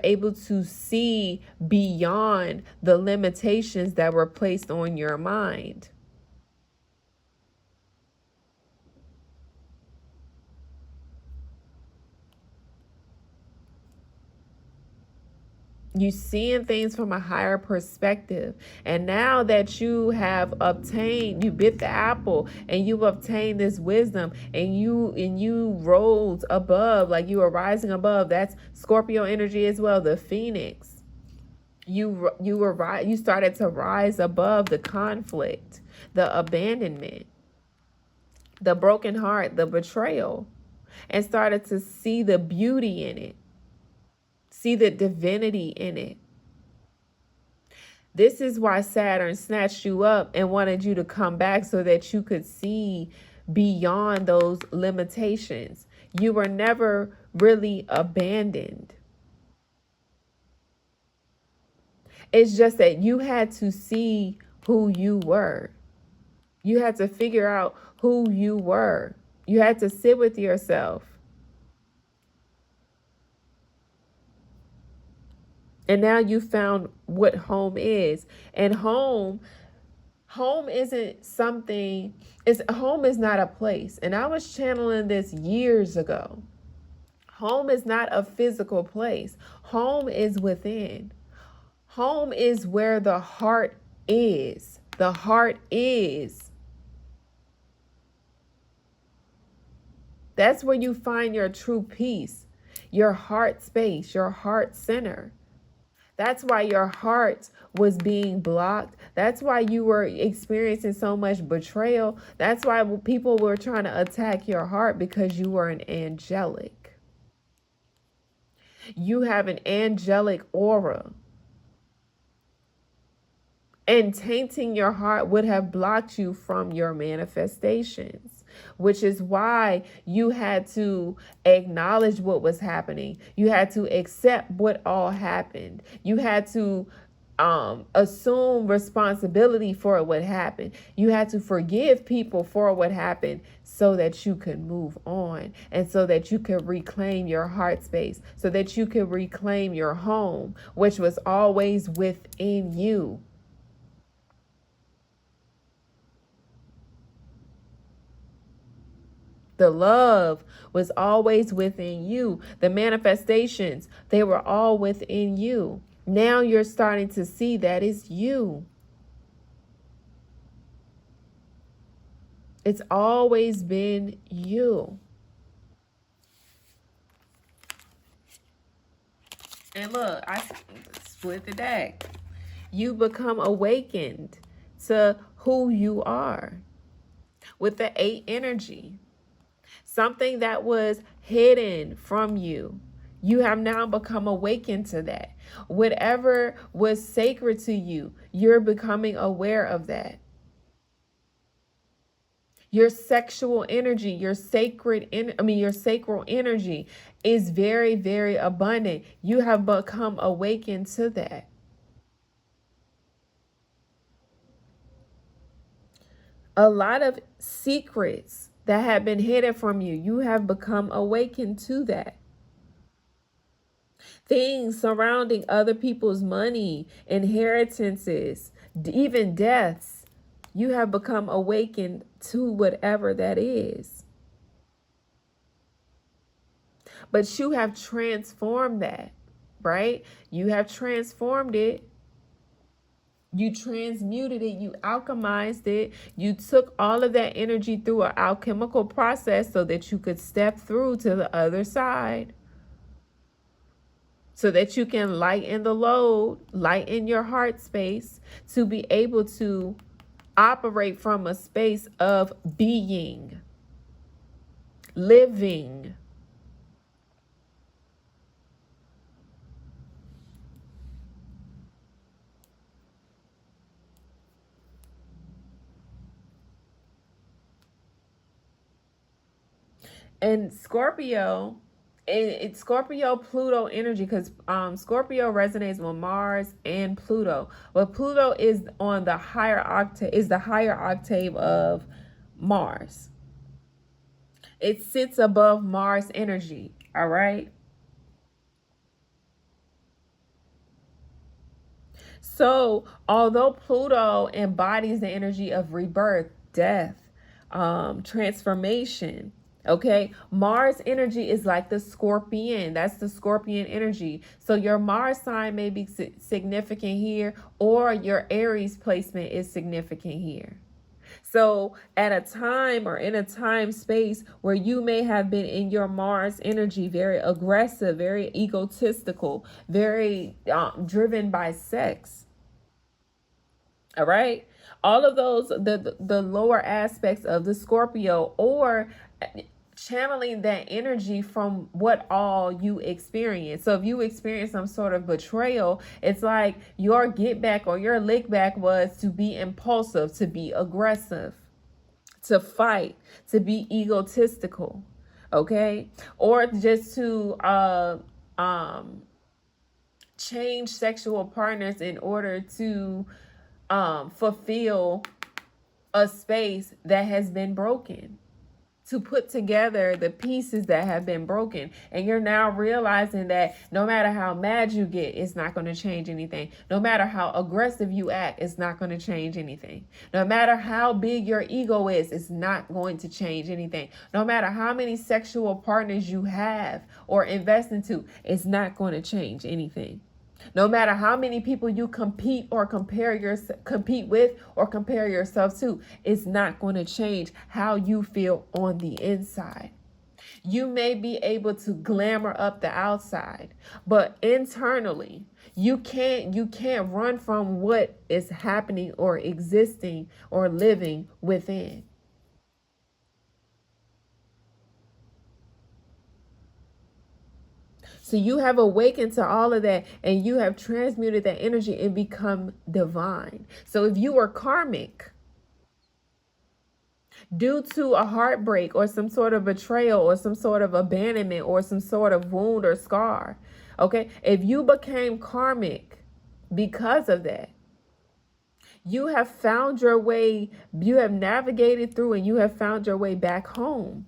able to see beyond the limitations that were placed on your mind. You seeing things from a higher perspective. And now that you have obtained, you bit the apple and you've obtained this wisdom, and you rose above, like you are rising above. That's Scorpio energy as well, the phoenix. You started to rise above the conflict, the abandonment, the broken heart, the betrayal, and started to see the beauty in it. See the divinity in it. This is why Saturn snatched you up and wanted you to come back, so that you could see beyond those limitations. You were never really abandoned. It's just that you had to see who you were. You had to figure out who you were. You had to sit with yourself. And now you found what home is. And home isn't something, home is not a place. And I was channeling this years ago. Home is not a physical place. Home is within. Home is where the heart is. The heart is. That's where you find your true peace, your heart space, your heart center. That's why your heart was being blocked. That's why you were experiencing so much betrayal. That's why people were trying to attack your heart, because you were an angelic. You have an angelic aura. And tainting your heart would have blocked you from your manifestations, which is why you had to acknowledge what was happening. You had to accept what all happened. You had to assume responsibility for what happened. You had to forgive people for what happened, so that you could move on, and so that you could reclaim your heart space, so that you could reclaim your home, which was always within you. The love was always within you. The manifestations, they were all within you. Now you're starting to see that it's you. It's always been you. And look, I split the deck. You become awakened to who you are with the 8 energy. Something that was hidden from you, you have now become awakened to that. Whatever was sacred to you, you're becoming aware of that. Your sexual energy, your sacral energy is very, very abundant. You have become awakened to that. A lot of secrets that have been hidden from you, you have become awakened to that. Things surrounding other people's money, inheritances, even deaths, you have become awakened to whatever that is. But you have transformed that, right? You have transformed it. You transmuted it, you alchemized it, you took all of that energy through an alchemical process so that you could step through to the other side. So that you can lighten the load, lighten your heart space, to be able to operate from a space of being, living. And Scorpio, it's Scorpio Pluto energy, because Scorpio resonates with Mars and Pluto. But Pluto is on the higher octave of Mars. It sits above Mars energy, all right? So, although Pluto embodies the energy of rebirth, death, transformation, okay, Mars energy is like the scorpion. That's the scorpion energy. So, your Mars sign may be significant here, or your Aries placement is significant here. So, at a time or in a time space where you may have been in your Mars energy, very aggressive, very egotistical, very driven by sex. All right. All of those, the lower aspects of the Scorpio, or channeling that energy from what all you experience. So if you experience some sort of betrayal, it's like your get back or your lick back was to be impulsive, to be aggressive, to fight, to be egotistical, okay? Or just to change sexual partners in order to fulfill a space that has been broken, to put together the pieces that have been broken. And you're now realizing that no matter how mad you get, it's not going to change anything. No matter how aggressive you act, it's not going to change anything. No matter how big your ego is, it's not going to change anything. No matter how many sexual partners you have or invest into, it's not going to change anything. No matter how many people you compete with or compare yourself to, it's not going to change how you feel on the inside. You may be able to glamour up the outside, but internally, you can't run from what is happening or existing or living within. So you have awakened to all of that, and you have transmuted that energy and become divine. So if you were karmic due to a heartbreak or some sort of betrayal or some sort of abandonment or some sort of wound or scar, okay, if you became karmic because of that, you have found your way, you have navigated through, and you have found your way back home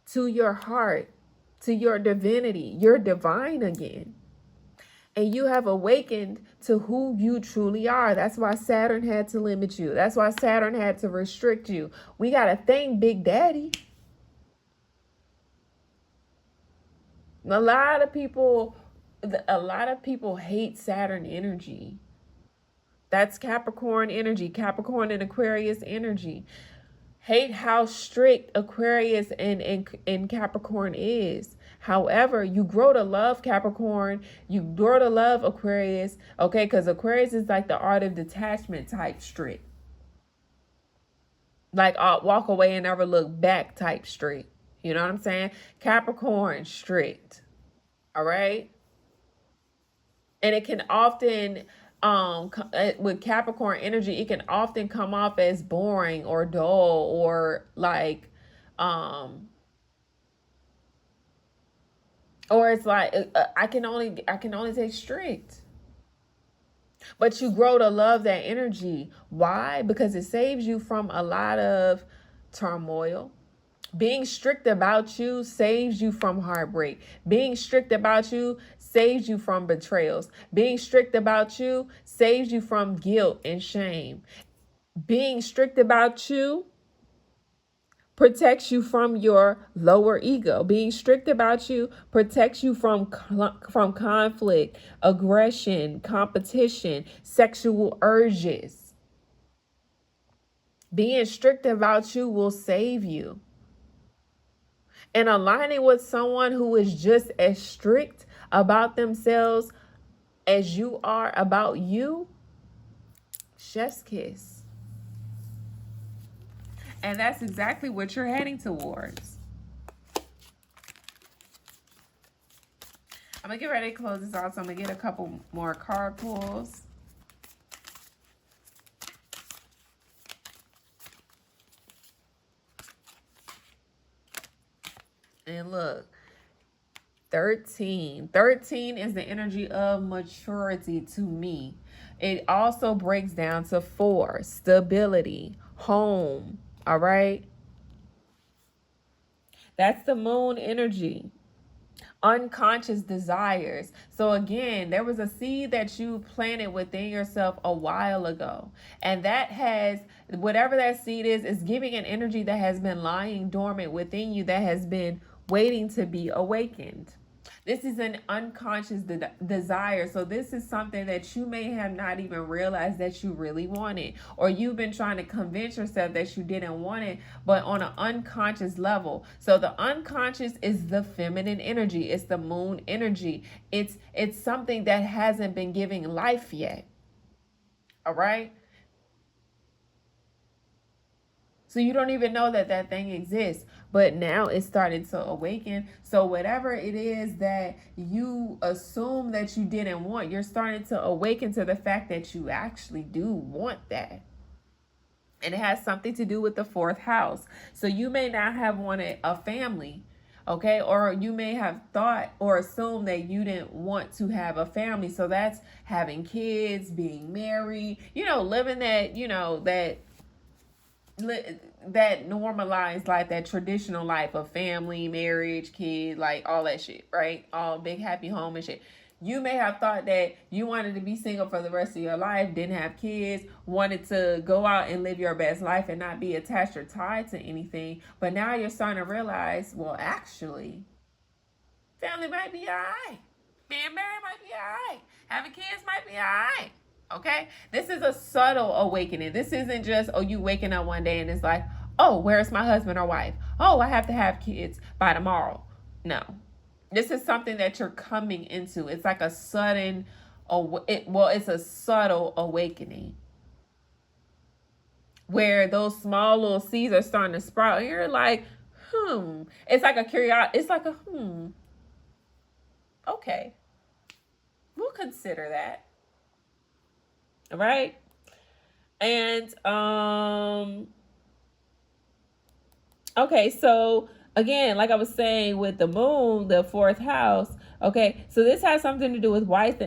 to your heart, to your divinity. You're divine again. And you have awakened to who you truly are. That's why Saturn had to limit you. That's why Saturn had to restrict you. We got to thank Big Daddy. A lot of people hate Saturn energy. That's Capricorn energy, Capricorn and Aquarius energy. Hate how strict Aquarius and Capricorn is. However, you grow to love Capricorn. You grow to love Aquarius. Okay, because Aquarius is like the art of detachment type strict. Like walk away and never look back type strict. You know what I'm saying? Capricorn strict. All right. And it can often with Capricorn energy, it can often come off as boring or dull or like or it's like I can only say strict. But you grow to love that energy. Why? Because it saves you from a lot of turmoil. Being strict about you saves you from heartbreak. Being strict about you saves you from betrayals. Being strict about you saves you from guilt and shame. Being strict about you protects you from your lower ego. Being strict about you protects you from conflict, aggression, competition, sexual urges. Being strict about you will save you. And aligning with someone who is just as strict about themselves as you are about you, chef's kiss. And that's exactly what you're heading towards. I'm going to get ready to close this out, so I'm going to get a couple more card pulls. And look, 13. 13 is the energy of maturity to me. It also breaks down to 4, stability, home. All right. That's the moon energy. unconscious desires. So again, there was a seed that you planted within yourself a while ago, and that has, whatever that seed is giving an energy that has been lying dormant within you, that has been waiting to be awakened. This is an unconscious desire. So this is something that you may have not even realized that you really wanted, or you've been trying to convince yourself that you didn't want it, but on an unconscious level. So the unconscious is the feminine energy. It's the moon energy. It's something that hasn't been giving life yet. All right? So you don't even know that that thing exists, but now it's starting to awaken. So whatever it is that you assume that you didn't want, you're starting to awaken to the fact that you actually do want that. And it has something to do with the fourth house. So you may not have wanted a family, okay? Or you may have thought or assumed that you didn't want to have a family. So that's having kids, being married, living that, that normalized life, that traditional life of family, marriage, kid, like all that shit, right? All big happy home and shit. You may have thought that you wanted to be single for the rest of your life, didn't have kids, wanted to go out and live your best life and not be attached or tied to anything. But now you're starting to realize, well, actually, family might be all right. Being married might be all right. Having kids might be all right. Okay? This is a subtle awakening. This isn't just, you waking up one day and it's like, oh, where's my husband or wife? Oh, I have to have kids by tomorrow. No. This is something that you're coming into. It's like a sudden, it's a subtle awakening where those small little seeds are starting to sprout. And you're like, It's like a curiosity. It's like okay. We'll consider that. All right. And okay, so again, like I was saying with the moon, the fourth house, okay, so this has something to do with wife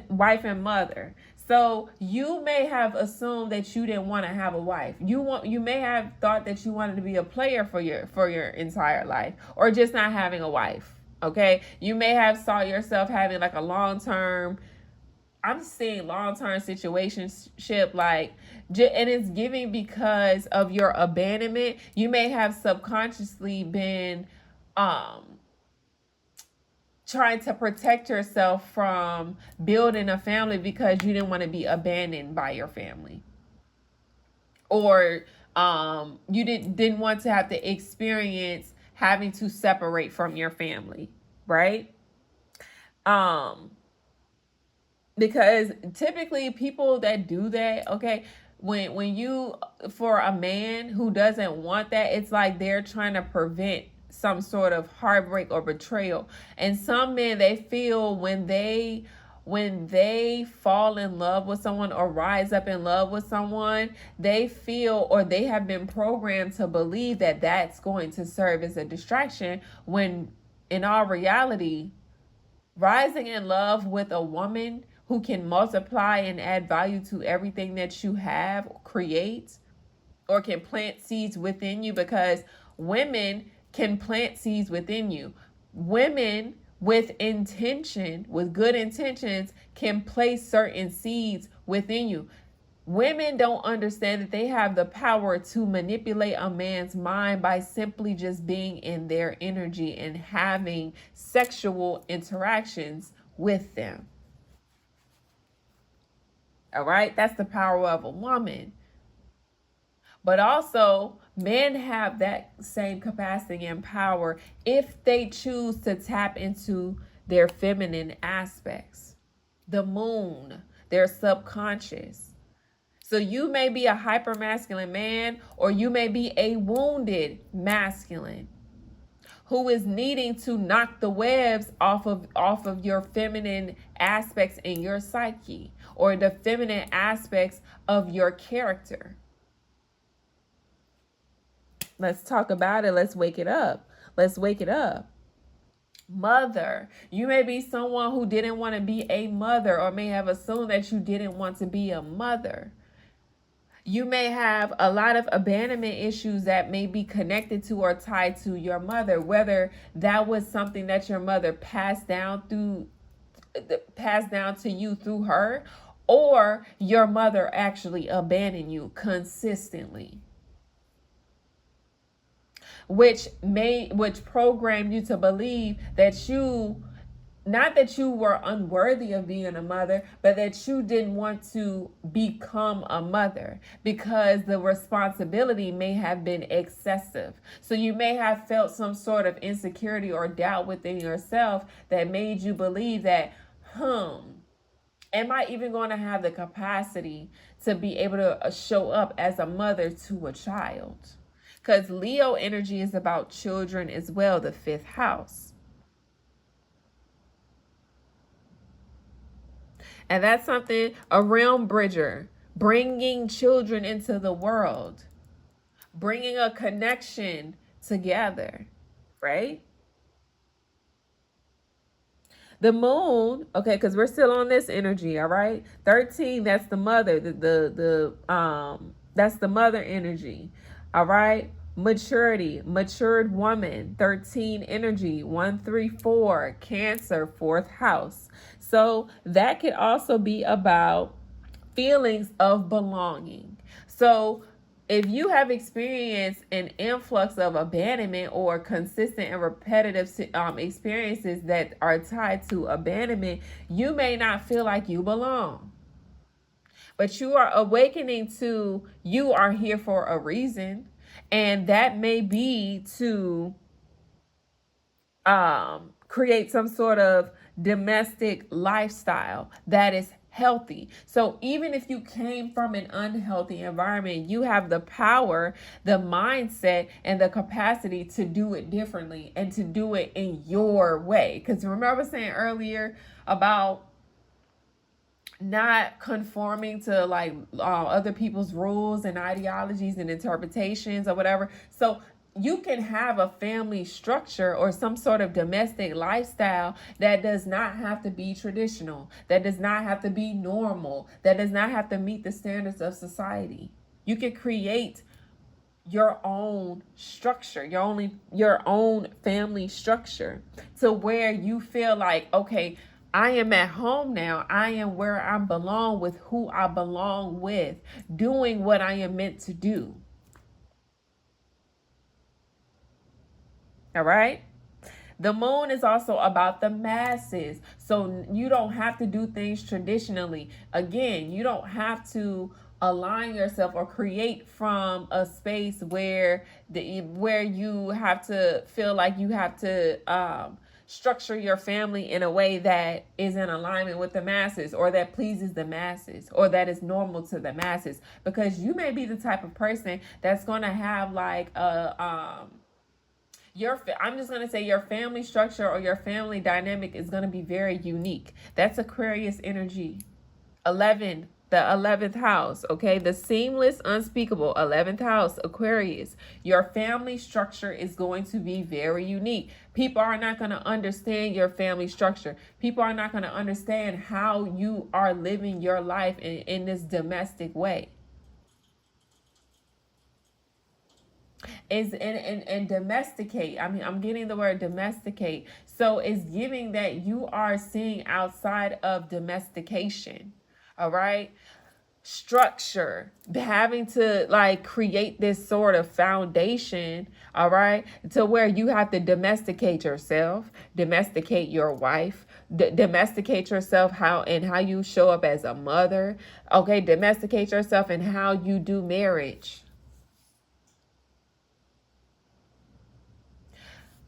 and mother. So you may have assumed that you didn't want to have a wife. You may have thought that you wanted to be a player for your entire life, or just not having a wife. Okay, you may have saw yourself having like a long-term, I'm seeing long-term situationship, like, and it's giving because of your abandonment. You may have subconsciously been trying to protect yourself from building a family because you didn't want to be abandoned by your family, or you didn't want to have to experience having to separate from your family, right? Because typically people that do that, okay, when you, for a man who doesn't want that, it's like they're trying to prevent some sort of heartbreak or betrayal. And some men, they feel when they fall in love with someone or rise up in love with someone, they feel, or they have been programmed to believe that that's going to serve as a distraction, when in all reality, rising in love with a woman who can multiply and add value to everything that you have, create, or can plant seeds within you, because women can plant seeds within you. Women with intention, with good intentions, can place certain seeds within you. Women don't understand that they have the power to manipulate a man's mind by simply just being in their energy and having sexual interactions with them. All right, that's the power of a woman. But also, men have that same capacity and power if they choose to tap into their feminine aspects. The moon, their subconscious. So you may be a hypermasculine man, or you may be a wounded masculine who is needing to knock the webs off of your feminine aspects in your psyche, or the feminine aspects of your character. Let's talk about it. Let's wake it up. Let's wake it up. Mother. You may be someone who didn't want to be a mother, or may have assumed that you didn't want to be a mother. You may have a lot of abandonment issues that may be connected to or tied to your mother, whether that was something that your mother passed down to you through her, or your mother actually abandoned you consistently, which programmed you to believe that you, not that you were unworthy of being a mother, but that you didn't want to become a mother because the responsibility may have been excessive. So you may have felt some sort of insecurity or doubt within yourself that made you believe that, am I even going to have the capacity to be able to show up as a mother to a child? Because Leo energy is about children as well, the 5th house. And that's something, a realm bridger, bringing children into the world, bringing a connection together, right? The moon, okay, because we're still on this energy, all right? 13, that's the mother, that's the mother energy, all right? Maturity, matured woman, 13 energy, 134, Cancer, 4th house. So that could also be about feelings of belonging. So if you have experienced an influx of abandonment or consistent and repetitive experiences that are tied to abandonment, you may not feel like you belong. But you are awakening to, you are here for a reason. And that may be to create some sort of domestic lifestyle that is healthy. So even if you came from an unhealthy environment, you have the power, the mindset, and the capacity to do it differently and to do it in your way. Because remember I was saying earlier about not conforming to like other people's rules and ideologies and interpretations or whatever. So you can have a family structure or some sort of domestic lifestyle that does not have to be traditional, that does not have to be normal, that does not have to meet the standards of society. You can create your own structure, your own family structure, to where you feel like, okay, I am at home now. I am where I belong, with who I belong with, doing what I am meant to do. All right. The moon is also about the masses. So you don't have to do things traditionally. Again, you don't have to align yourself or create from a space where you have to feel like you have to structure your family in a way that is in alignment with the masses, or that pleases the masses, or that is normal to the masses. Because you may be the type of person that's going to have like I'm just going to say your family structure or your family dynamic is going to be very unique. That's Aquarius energy. 11, the 11th house, okay? The seamless, unspeakable 11th house, Aquarius. Your family structure is going to be very unique. People are not going to understand your family structure. People are not going to understand how you are living your life in this domestic way. And domesticate. I mean, I'm getting the word domesticate. So it's giving that you are seeing outside of domestication. All right. Structure, having to like create this sort of foundation, all right, to where you have to domesticate yourself, domesticate your wife, domesticate yourself, how you show up as a mother, okay, domesticate yourself and how you do marriage.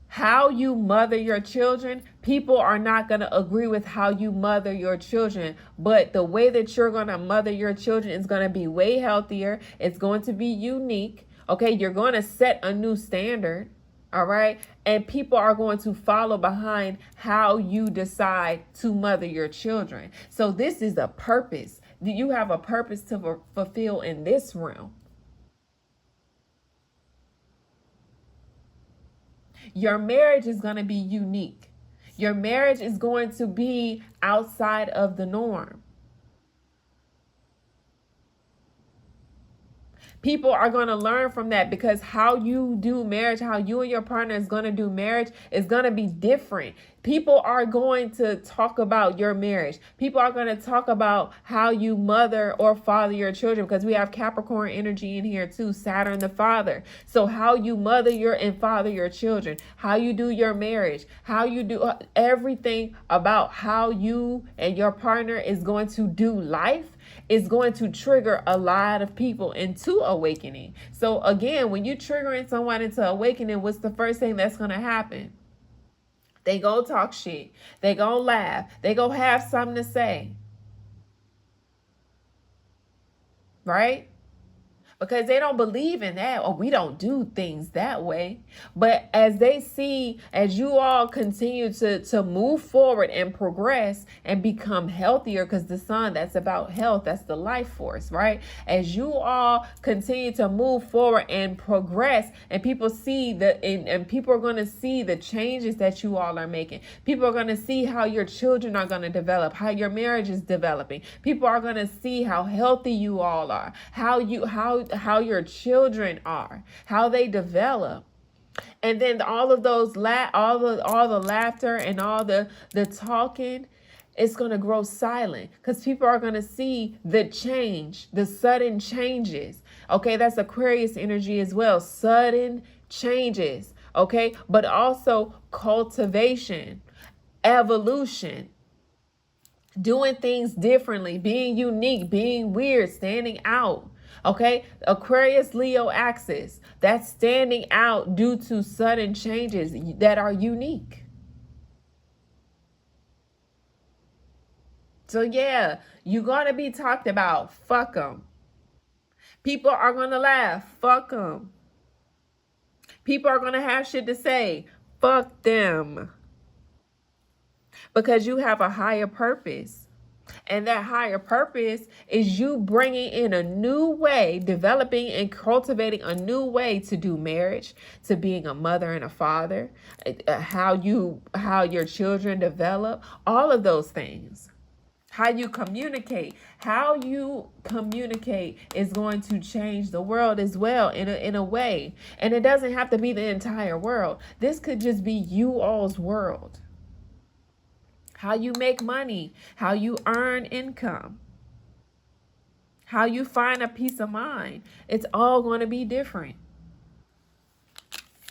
How you mother your children, people are not going to agree with how you mother your children, but the way that you're going to mother your children is going to be way healthier. It's going to be unique. Okay, you're going to set a new standard. All right, and people are going to follow behind how you decide to mother your children. So this is a purpose. You have a purpose to fulfill in this realm. Your marriage is going to be unique. Your marriage is going to be outside of the norm. People are going to learn from that, because how you do marriage, how you and your partner is going to do marriage is going to be different. People are going to talk about your marriage. People are going to talk about how you mother or father your children, because we have Capricorn energy in here too, Saturn the father. So how you mother your and father your children, how you do your marriage, how you do everything about how you and your partner is going to do life is going to trigger a lot of people into awakening. So again, when you're triggering someone into awakening, what's the first thing that's going to happen? They go talk shit. They go laugh. They go have something to say. Right? Because they don't believe in that, or we don't do things that way. But as they see, as you all continue to move forward and progress and become healthier, because the sun, that's about health, that's the life force, right? As you all continue to move forward and progress, and people see and people are going to see the changes that you all are making. People are going to see how your children are going to develop, how your marriage is developing. People are going to see how healthy you all are, how your children are, how they develop. And then all of those all the laughter and all the talking, it's going to grow silent, because people are going to see the change, the sudden changes. Okay, that's Aquarius energy as well, sudden changes. Okay, but also cultivation, evolution, doing things differently, being unique, being weird, standing out. Okay, Aquarius Leo axis, that's standing out due to sudden changes that are unique. So yeah, you're gonna be talked about. Fuck them. People are gonna laugh. Fuck them. People are gonna have shit to say. Fuck them. Because you have a higher purpose. And that higher purpose is you bringing in a new way, developing and cultivating a new way to do marriage, to being a mother and a father, how your children develop, all of those things. How you communicate. How you communicate is going to change the world as well in a way. And it doesn't have to be the entire world. This could just be you all's world. How you make money, how you earn income, how you find a peace of mind. It's all going to be different.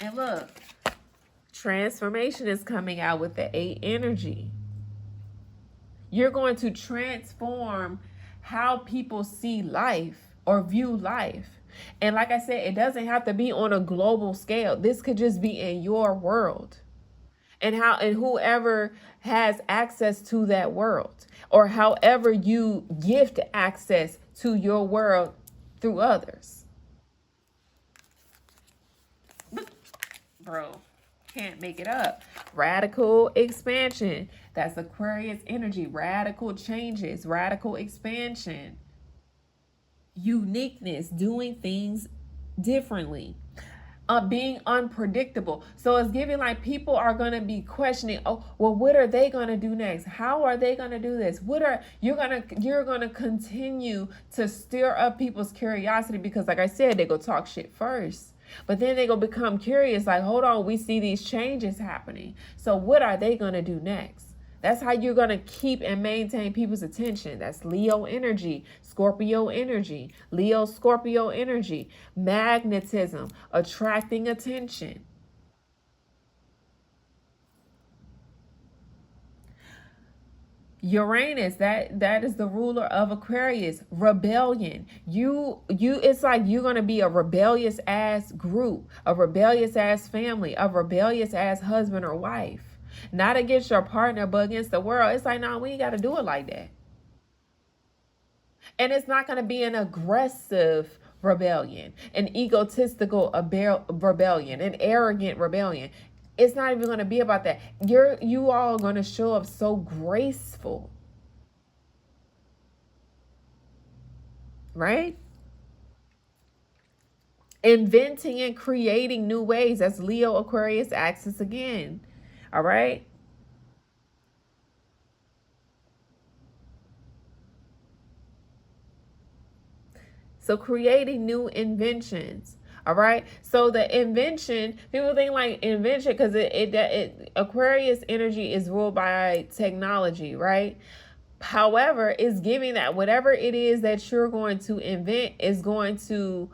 And look, transformation is coming out with the 8 energy. You're going to transform how people see life or view life. And like I said, it doesn't have to be on a global scale. This could just be in your world. And whoever has access to that world, or however you gift access to your world through others. Bro, can't make it up. Radical expansion. That's Aquarius energy. Radical changes, radical expansion, uniqueness, doing things differently. Being unpredictable. So it's giving like people are going to be questioning, oh, well, what are they going to do next? How are they going to do this? You're going to continue to stir up people's curiosity, because like I said, they go talk shit first. But then they go become curious, like, hold on, we see these changes happening. So what are they going to do next? That's how you're going to keep and maintain people's attention. That's Leo energy, Scorpio energy, Leo, Scorpio energy, magnetism, attracting attention. Uranus, that is the ruler of Aquarius, rebellion. It's like you're going to be a rebellious ass group, a rebellious ass family, a rebellious ass husband or wife. Not against your partner, but against the world. It's like, no, we ain't got to do it like that. And it's not going to be an aggressive rebellion, an egotistical rebellion, an arrogant rebellion. It's not even going to be about that. You all are going to show up so graceful. Right? Inventing and creating new ways. That's Leo, Aquarius axis again. All right. So creating new inventions. All right. So the invention, people think like invention because it Aquarius energy is ruled by technology, right? However, it's giving that whatever it is that you're going to invent is going to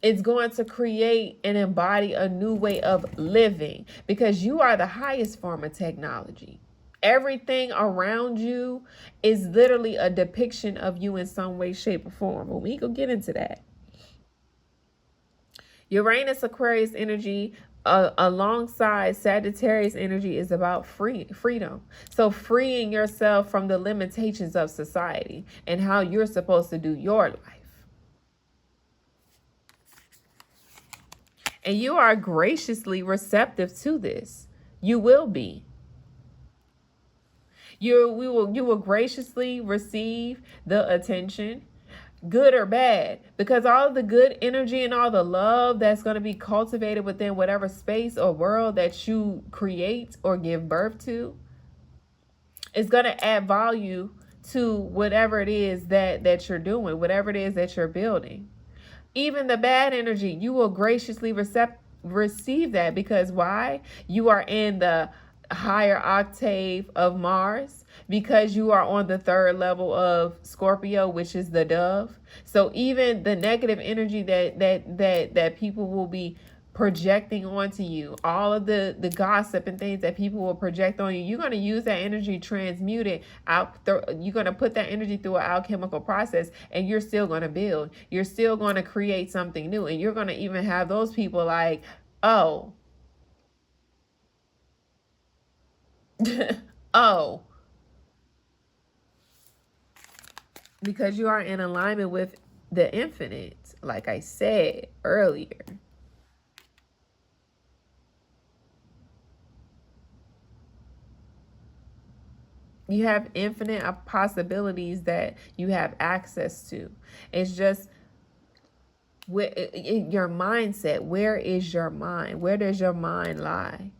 it's going to create and embody a new way of living because you are the highest form of technology. Everything around you is literally a depiction of you in some way, shape, or form. But we can get into that. Uranus Aquarius energy alongside Sagittarius energy is about freedom. So freeing yourself from the limitations of society and how you're supposed to do your life. And you are graciously receptive to this. You will be. You will graciously receive the attention, good or bad, because all of the good energy and all the love that's going to be cultivated within whatever space or world that you create or give birth to is going to add value to whatever it is that you're doing, whatever it is that you're building. Even the bad energy, you will graciously receive that because why? You are in the higher octave of Mars, because you are on the third level of Scorpio, which is the dove. So even the negative energy that people will be projecting onto you, all of the gossip and things that people will project on you, you're going to use that energy, transmute it out. You're going to put that energy through an alchemical process, and you're still going to build. You're still going to create something new, and you're going to even have those people like, oh, oh, because you are in alignment with the infinite, like I said earlier. You have infinite possibilities that you have access to. It's just your mindset. Where is your mind? Where does your mind lie?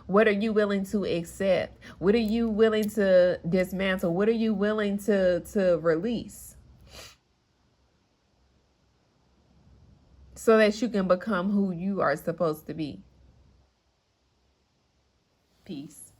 What are you willing to accept? What are you willing to dismantle? What are you willing to release? So that you can become who you are supposed to be. Peace.